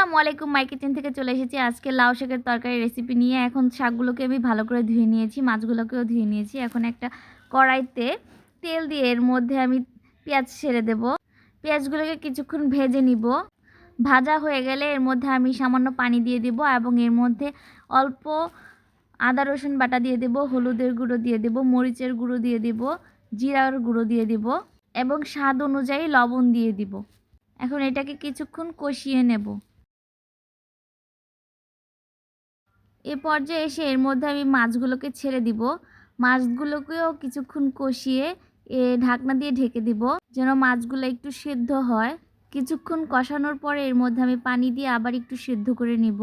আসসালামু আলাইকুম, মাই কিচেন থেকে চলে এসেছি আজকে লাউ শাকের তরকারি রেসিপি নিয়ে। এখন শাকগুলোকে আমি ভালো করে ধুয়ে নিয়েছি, মাছগুলোকেও ধুয়ে নিয়েছি। এখন একটা কড়াইতে তেল দিয়ে এর মধ্যে আমি পেঁয়াজ ছেড়ে দেব। পেঁয়াজগুলোকে কিছুক্ষণ ভেজে নিব। ভাজা হয়ে গেলে এর মধ্যে আমি সামান্য পানি দিয়ে দিব এবং এর মধ্যে অল্প আদা রসুন বাটা দিয়ে দেব, হলুদের গুঁড়ো দিয়ে দেব, মরিচের গুঁড়ো দিয়ে দেব, জিরার গুঁড়ো দিয়ে দেব এবং স্বাদ অনুযায়ী লবণ দিয়ে দিব। এখন এটাকে কিছুক্ষণ কষিয়ে নেব। এ পর্যায়ে এসে এর মধ্যে আমি মাছগুলোকে ছেড়ে দিব। মাছগুলোকেও কিছুক্ষণ কষিয়ে ঢাকনা দিয়ে ঢেকে দিব যেন মাছগুলো একটু সেদ্ধ হয়। কিছুক্ষণ কষানোর পরে এর মধ্যে আমি পানি দিয়ে আবার একটু সেদ্ধ করে নিব।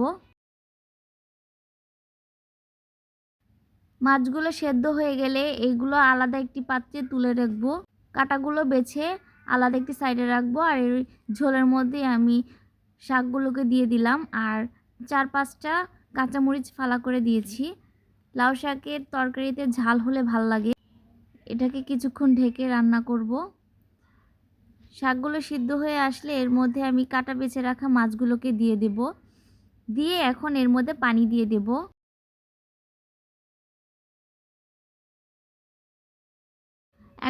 মাছগুলো সেদ্ধ হয়ে গেলে এইগুলো আলাদা একটি পাত্রে তুলে রাখবো। কাঁটাগুলো বেছে আলাদা একটি সাইডে রাখবো। আর এই ঝোলের মধ্যে আমি শাকগুলোকে দিয়ে দিলাম আর 4-5টা কাঁচামরিচ ফালা করে দিয়েছি। লাউ শাকের তরকারিতে ঝাল হলে ভাল লাগে। এটাকে কিছুক্ষণ ঢেকে রান্না করব। শাকগুলো সিদ্ধ হয়ে আসলে এর মধ্যে আমি কাটা বেছে রাখা মাছগুলোকে দিয়ে দেব। দিয়ে এখন এর মধ্যে পানি দিয়ে দেব।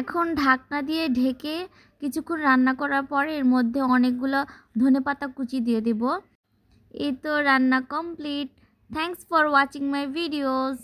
এখন ঢাকনা দিয়ে ঢেকে কিছুক্ষণ রান্না করার পরে এর মধ্যে অনেকগুলো ধনেপাতা কুচি দিয়ে দেব। এই তো রান্না complete. Thanks for watching my videos.